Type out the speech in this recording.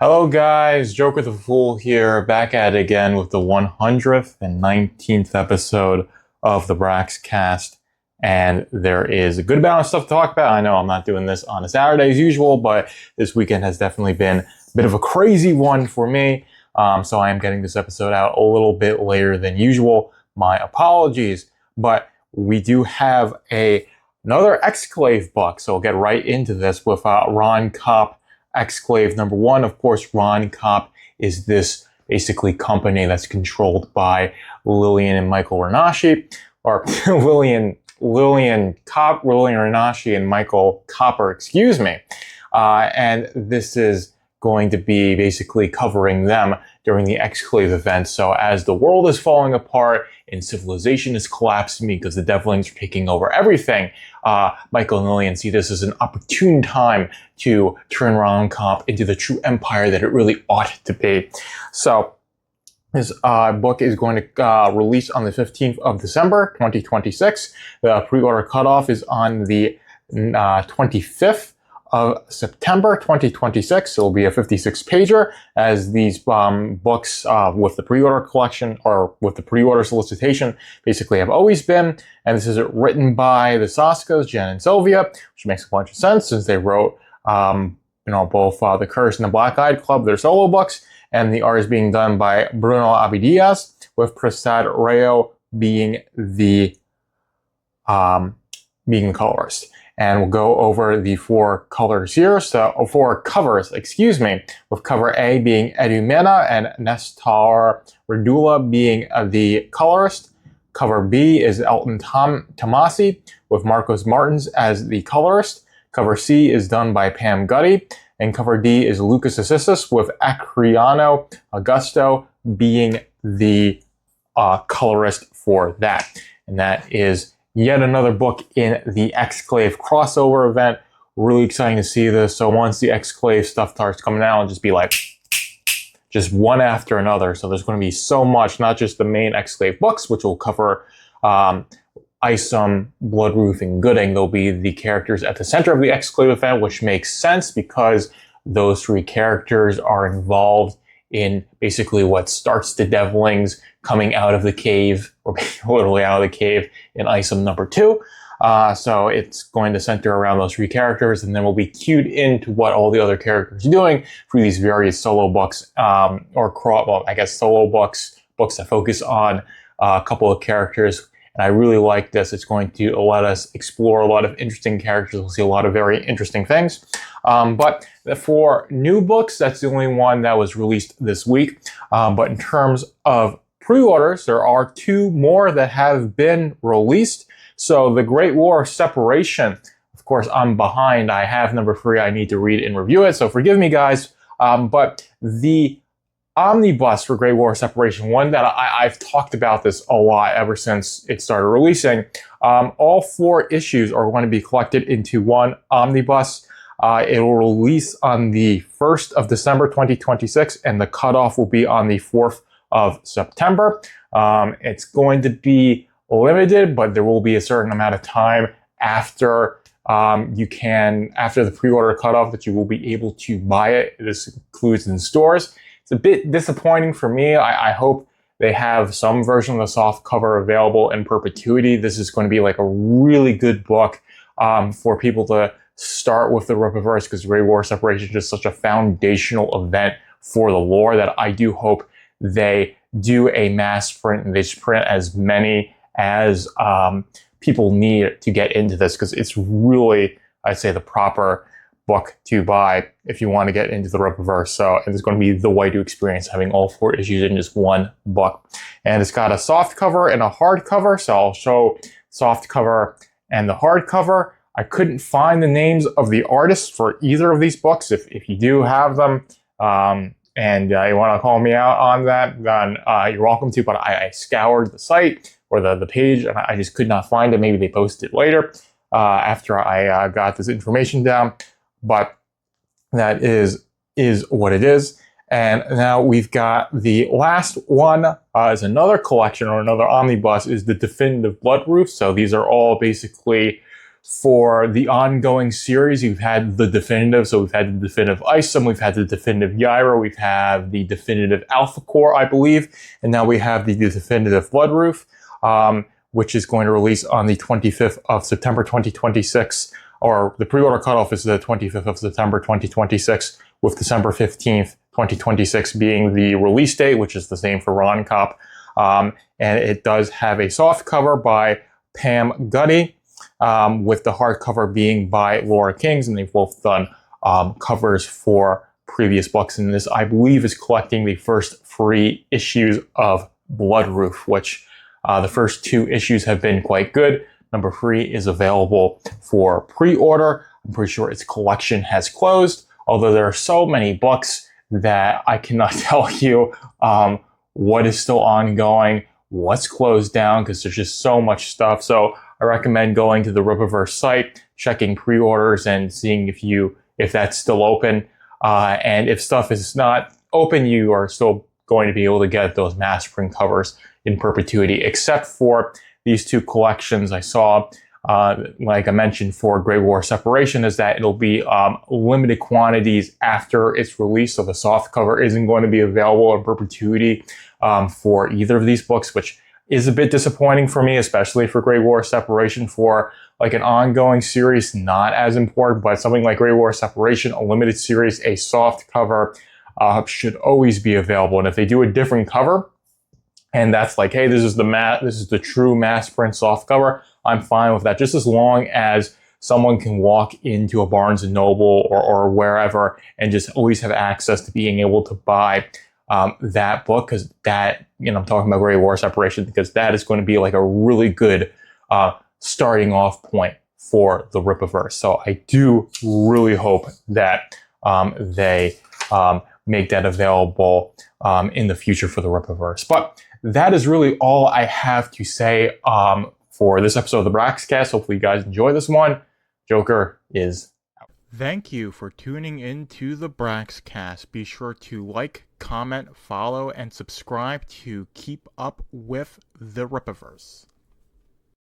Hello guys, Joker the Fool here, back at it again with the 119th episode of the Braxcast. And there is a good amount of stuff to talk about. I know I'm not doing this on a Saturday as usual, but this weekend has definitely been a bit of a crazy one for me. So I am getting this episode out a little bit later than usual. My apologies. But we do have another Exclave book, so we'll get right into this with Ron Kopp. Exclave #1, of course, Ron Kopp is this basically company that's controlled by Lillian and Michael Renashi, or Lillian Renashi and Michael Copper, excuse me. And this is going to be basically covering them during the Exclave event. So as the world is falling apart and civilization is collapsing because the Devlings are taking over everything, Michael and Lillian see this as an opportune time to turn Ron Kopp into the true empire that it really ought to be. So this book is going to release on the 15th of December, 2026. The pre-order cutoff is on the 25th of September 2026. It will be a 56-pager, as these books with the pre-order collection or with the pre-order solicitation basically have always been. And this is written by the Saskas, Jen and Sylvia, which makes a bunch of sense since they wrote both The Curse and the Black-Eyed Club, their solo books, and the art is being done by Bruno Abadias, with Prasad Rayo being the colorist. And we'll go over the four covers, with cover A being Edu Mena and Nestor Radula being the colorist. Cover B is Elton Tomasi, with Marcos Martins as the colorist. Cover C is done by Pam Gutty. And cover D is Lucas Assistis, with Acriano Augusto being the colorist for that. And that is yet another book in the Exclave crossover event. Really exciting to see this. So once the Exclave stuff starts coming out, it'll just be like just one after another. So there's going to be so much, not just the main Exclave books, which will cover Isom, Bloodruth, and Gooding. There'll be the characters at the center of the Exclave event, which makes sense because those three characters are involved in basically what starts the Devlings coming out of the cave, or literally out of the cave, in Isom #2. So it's going to center around those three characters, and then we'll be cued into what all the other characters are doing through these various solo books, solo books that focus on a couple of characters. And I really like this. It's going to let us explore a lot of interesting characters. We'll see a lot of very interesting things. But for new books, that's the only one that was released this week. But in terms of pre-orders, there are two more that have been released. So The Great War of Separation, of course, I'm behind. I have #3. I need to read and review it, so forgive me, guys. But the omnibus for Great War of Separation, one that I've talked about this a lot ever since it started releasing. All 4 issues are going to be collected into one omnibus. It will release on the 1st of December 2026, and the cutoff will be on the 4th of September. It's going to be limited, but there will be a certain amount of time after the pre-order cutoff that you will be able to buy it. This includes in stores. It's a bit disappointing for me. I hope they have some version of the soft cover available in perpetuity. This is going to be like a really good book for people to start with the Rippaverse, because Great War Separation is just such a foundational event for the lore that I do hope they do a mass print, and they print as many as people need to get into this, because it's really, I'd say, the proper book to buy if you want to get into the Rippaverse. So it's going to be the way to experience having all 4 issues in just one book. And it's got a soft cover and a hard cover. So I'll show soft cover and the hard cover. I couldn't find the names of the artists for either of these books. If you do have them, and you want to call me out on that, then you're welcome to. But I scoured the site or the page, and I just could not find it. Maybe they posted it later after I got this information down. But that is what it is. And now we've got the last one is another collection or another omnibus, is the Definitive Bloodruth. So these are all basically For the ongoing series, we've had the definitive. So we've had the definitive Isom, we've had the definitive Yaira, we've had the definitive Alpha Core, I believe, and now we have the definitive Bloodruth, which is going to release on the 25th of September 2026, or the pre-order cutoff is the 25th of September 2026, with December 15th, 2026 being the release date, which is the same for Ron Kopp. And it does have a soft cover by Pam Gutty, with the hardcover being by Laura Kings, and they've both done covers for previous books. And this, I believe, is collecting the first 3 issues of Bloodruth, which the first 2 issues have been quite good. Number 3 is available for pre-order. I'm pretty sure its collection has closed, although there are so many books that I cannot tell you what is still ongoing, what's closed down, because there's just so much stuff. So I recommend going to the Rippaverse site, checking pre-orders, and seeing if that's still open. And if stuff is not open, you are still going to be able to get those mass print covers in perpetuity, except for these 2 collections I saw. Like I mentioned for Great War Separation, is that it'll be limited quantities after its release, so the soft cover isn't going to be available in perpetuity for either of these books, which is a bit disappointing for me, especially for Great War Separation. For like an ongoing series, not as important, but something like Great War Separation, a limited series, a soft cover should always be available. And if they do a different cover, and that's like, hey, this is the true mass print soft cover, I'm fine with that, just as long as someone can walk into a Barnes & Noble or wherever and just always have access to being able to buy that book, because that, I'm talking about Great War Separation, because that is going to be like a really good starting off point for the Rippaverse. So I do really hope that they make that available in the future for the Rippaverse. But that is really all I have to say for this episode of the Braxcast. Hopefully you guys enjoy this one. Joker is out. Thank you for tuning in to the Braxcast. Be sure to like, comment, follow, and subscribe to keep up with the Rippaverse.